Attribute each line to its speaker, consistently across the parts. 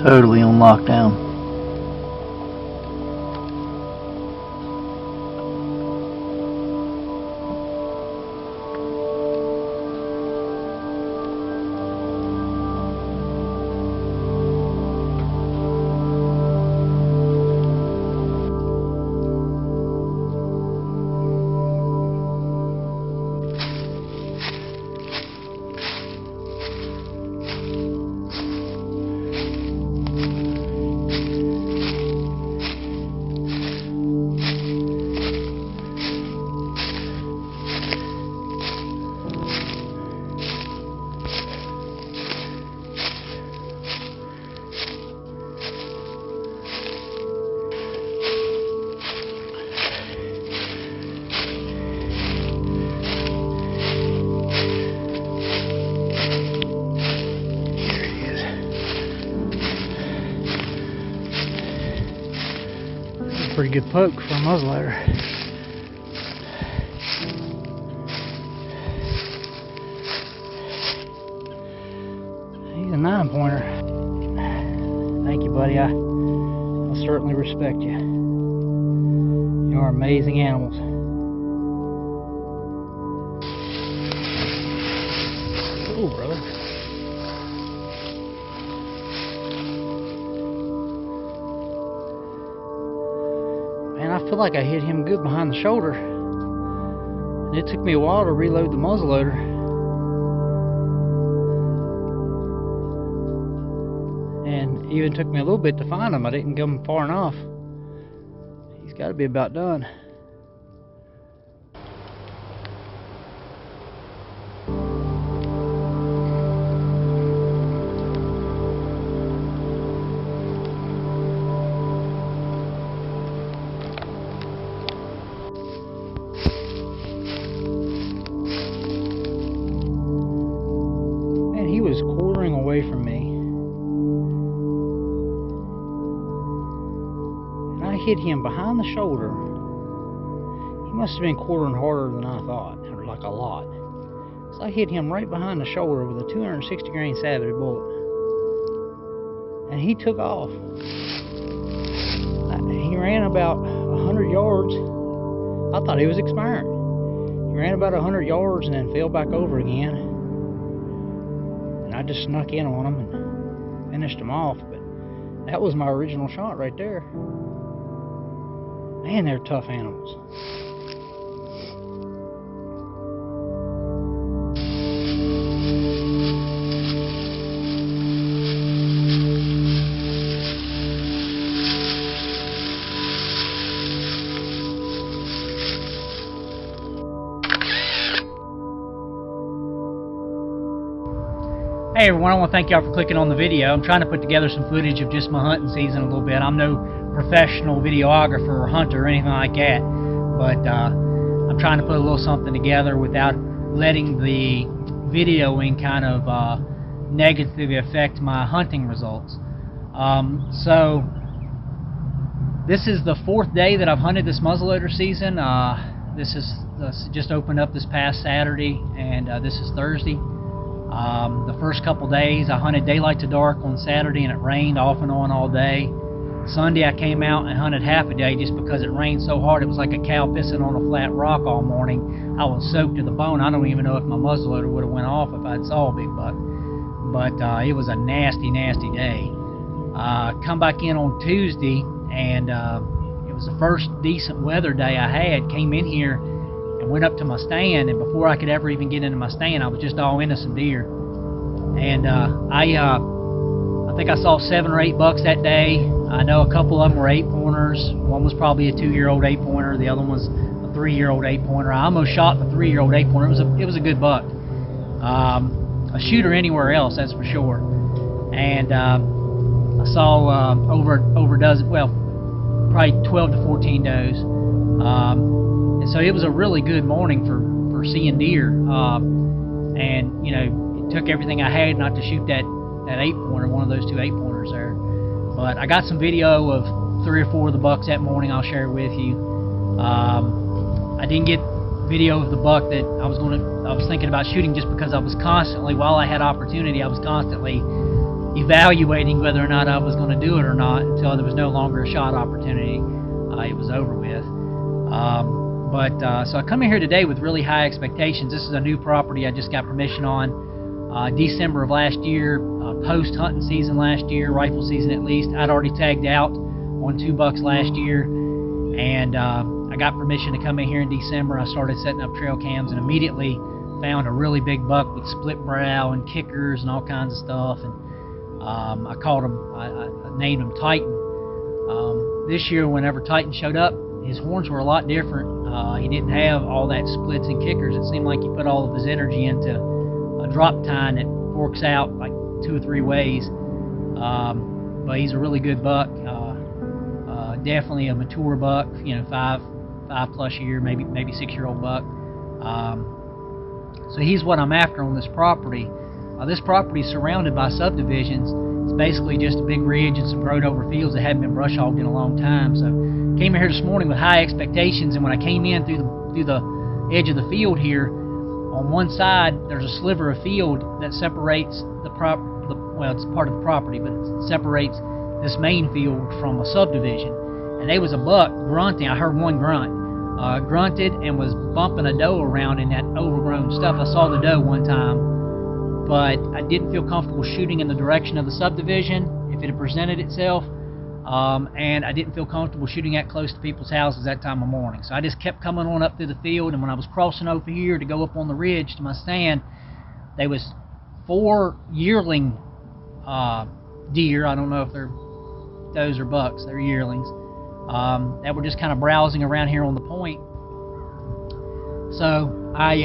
Speaker 1: totally on lockdown. Pretty good poke for a muzzleloader. He's a 9-pointer. Thank you, buddy. I certainly respect you. You are amazing animals. Cool, brother. I feel like I hit him good behind the shoulder. And it took me a while to reload the muzzleloader. And it even took me a little bit to find him. I didn't get him far enough. He's got to be about done. Was quartering away from me, and I hit him behind the shoulder. He must have been quartering harder than I thought, or like a lot. So I hit him right behind the shoulder with a 260 grain Savage bullet, and he took off. He ran about 100 yards. I thought he was expiring. He ran about 100 yards and then fell back over again. I just snuck in on them and finished them off, but that was my original shot right there. Man, they're tough animals. Hey everyone, I want to thank y'all for clicking on the video. I'm trying to put together some footage of just my hunting season a little bit. I'm no professional videographer or hunter or anything like that, but I'm trying to put a little something together without letting the videoing kind of negatively affect my hunting results. So this is the 4th day that I've hunted this muzzleloader season. This just opened up this past Saturday, and this is Thursday. The first couple days I hunted daylight to dark on Saturday, and it rained off and on all day. Sunday I came out and hunted half a day just because it rained so hard. It was like a cow pissing on a flat rock all morning. I was soaked to the bone. I don't even know if my muzzleloader would have went off if I'd saw a big buck. But it was a nasty, nasty day. Come back in on Tuesday, and it was the first decent weather day I had. Came in here and went up to my stand, and before I could ever even get into my stand, I was just all into some deer. And I think I saw 7 or 8 bucks that day. I know a couple of them were 8-pointers. One was probably a 2-year-old 8-pointer. The other one was a 3-year-old 8-pointer. I almost shot the 3-year-old 8-pointer. It was a good buck. A shooter anywhere else, that's for sure. And I saw over a dozen, well, probably 12 to 14 does. And so it was a really good morning for seeing deer. And you know, it took everything I had not to shoot that 8-pointer, one of those 2 8-pointers there. But I got some video of 3 or 4 of the bucks that morning. I'll share it with you. I didn't get video of the buck that I was thinking about shooting, just because I was constantly, while I had opportunity, I was constantly evaluating whether or not I was going to do it or not until there was no longer a shot opportunity. It was over with. So I come in here today with really high expectations. This is a new property I just got permission on December of last year, post hunting season last year, rifle season at least. I'd already tagged out on 2 bucks last year, and I got permission to come in here in December. I started setting up trail cams and immediately found a really big buck with split brow and kickers and all kinds of stuff. And I called him, I named him Titan. This year, whenever Titan showed up, his horns were a lot different. He didn't have all that splits and kickers. It seemed like he put all of his energy into a drop tine that forks out like 2 or 3 ways. But he's a really good buck. Definitely a mature buck, 5+ year, maybe 6-year-old buck. So he's what I'm after on this property. This property is surrounded by subdivisions. It's basically just a big ridge and some growed over fields that haven't been brush hogged in a long time. So came in here this morning with high expectations, and when I came in through the edge of the field here, on one side there's a sliver of field that separates well, it's part of the property, but it separates this main field from a subdivision. And there was a buck grunting. I heard one grunt. Grunted and was bumping a doe around in that overgrown stuff. I saw the doe one time, but I didn't feel comfortable shooting in the direction of the subdivision if it had presented itself, and I didn't feel comfortable shooting that close to people's houses that time of morning. So I just kept coming on up through the field, and when I was crossing over here to go up on the ridge to my stand, there was 4 yearling deer. I don't know if they're does or bucks. They're yearlings. That were just kind of browsing around here on the point. So I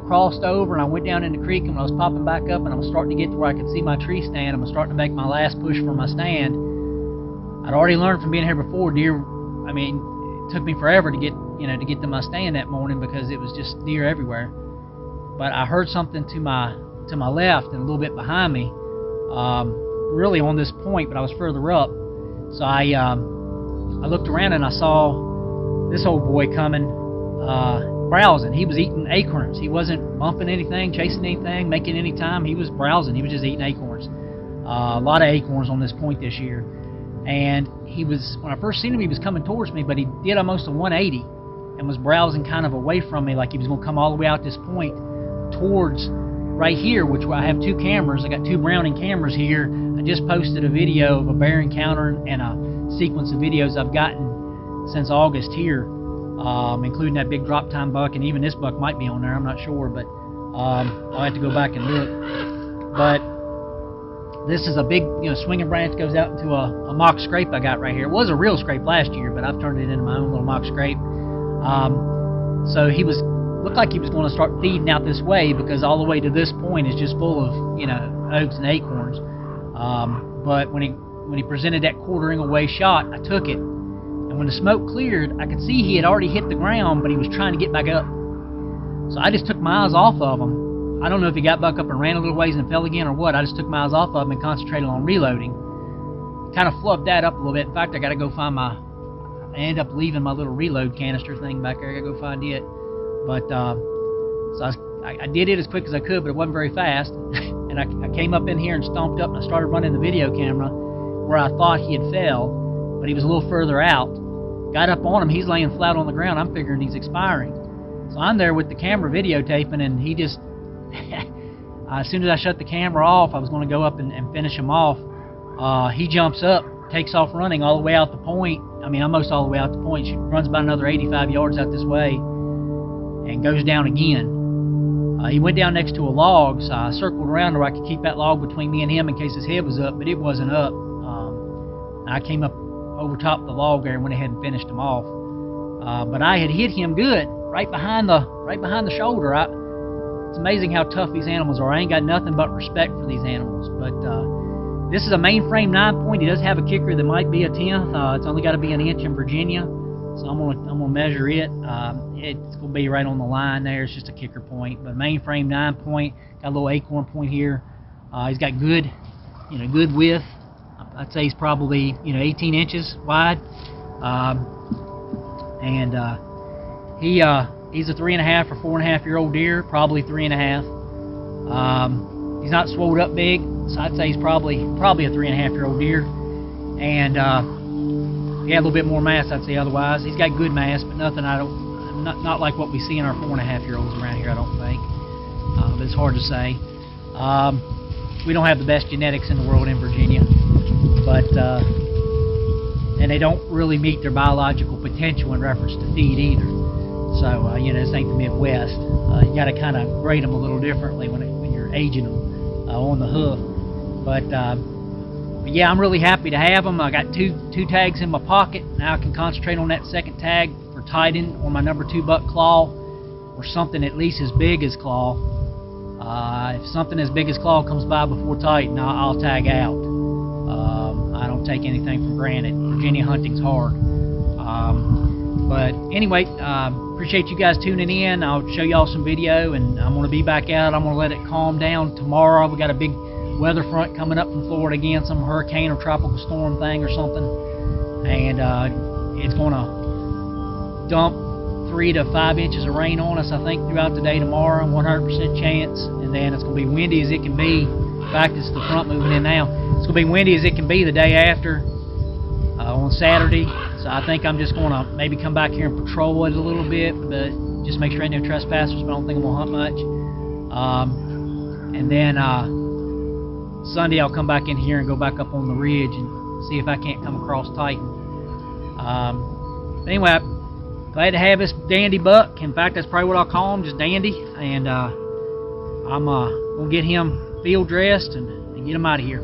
Speaker 1: crossed over and I went down in the creek, and when I was popping back up and I was starting to get to where I could see my tree stand, I was starting to make my last push for my stand. I'd already learned from being here before, deer, it took me forever to get to my stand that morning because it was just deer everywhere. But I heard something to my left and a little bit behind me, really on this point, but I was further up. So I looked around and I saw this old boy coming, browsing. He was eating acorns. He wasn't bumping anything, chasing anything, making any time. He was browsing. He was just eating acorns. A lot of acorns on this point this year. And he was, when I first seen him, he was coming towards me, but he did almost a 180 and was browsing kind of away from me, like he was going to come all the way out this point towards right here, which I have 2 cameras. I got 2 Browning cameras here. I just posted a video of a bear encounter and a sequence of videos I've gotten since August here, including that big drop time buck, and even this buck might be on there, I'm not sure, but I'll have to go back and look. But this is a big, swinging branch, goes out into a mock scrape I got right here. It was a real scrape last year, but I've turned it into my own little mock scrape. So he looked like he was going to start feeding out this way, because all the way to this point is just full of, oaks and acorns. But when he presented that quartering away shot, I took it. And when the smoke cleared, I could see he had already hit the ground, but he was trying to get back up. So I just took my eyes off of him. I don't know if he got back up and ran a little ways and fell again or what. I just took my eyes off of him and concentrated on reloading. Kind of flubbed that up a little bit. In fact, I got to go find I ended up leaving my little reload canister thing back there. I got to go find it. But so I did it as quick as I could, but it wasn't very fast. And I came up in here and stomped up and I started running the video camera where I thought he had fell, but he was a little further out. Got up on him. He's laying flat on the ground. I'm figuring he's expiring. So I'm there with the camera videotaping, and he just, as soon as I shut the camera off, I was going to go up and finish him off. He jumps up, takes off running all the way out the point. Almost all the way out the point. She runs about another 85 yards out this way and goes down again. He went down next to a log, so I circled around where I could keep that log between me and him in case his head was up, but it wasn't up. I came up over top of the log there and went ahead and finished him off. But I had hit him good, right behind the shoulder. It's amazing how tough these animals are. I ain't got nothing but respect for these animals. But this is a mainframe 9-point. He does have a kicker that might be a 10th. It's only got to be an inch in Virginia, so I'm gonna measure it. It's gonna be right on the line there. It's just a kicker point, but mainframe 9-point. Got a little acorn point here. He's got good width. I'd say he's probably 18 inches wide, and he's a 3.5 or 4.5 year old deer, probably 3.5. He's not swolled up big. So I'd say he's probably a 3.5-year-old deer, and he had a little bit more mass, I'd say. Otherwise, he's got good mass, but nothing not like what we see in our 4.5-year-olds around here, I don't think. But it's hard to say. We don't have the best genetics in the world in Virginia, but and they don't really meet their biological potential in reference to feed either. So this ain't the Midwest. You got to kind of grade them a little differently when you're aging them on the hoof. But yeah, I'm really happy to have them. I got two tags in my pocket. Now I can concentrate on that second tag for tighten on my number 2 buck claw, or something at least as big as claw. If something as big as claw comes by before tighten, I'll tag out. I don't take anything for granted. Virginia hunting's hard. But anyway, appreciate you guys tuning in. I'll show y'all some video, and I'm going to be back out. I'm going to let it calm down tomorrow. We got a big weather front coming up from Florida again, some hurricane or tropical storm thing or something, and it's going to dump 3 to 5 inches of rain on us, I think, throughout the day tomorrow, 100% chance, and then it's going to be windy as it can be. In fact, it's the front moving in now. It's going to be windy as it can be the day after, on Saturday. So I think I'm just going to maybe come back here and patrol it a little bit, but just make sure I ain't no trespassers, but I don't think I'm going to hunt much. And then Sunday I'll come back in here and go back up on the ridge and see if I can't come across Titan. Anyway, glad to have this dandy buck. In fact, that's probably what I'll call him, just dandy. And I'm going to get him field dressed and get him out of here.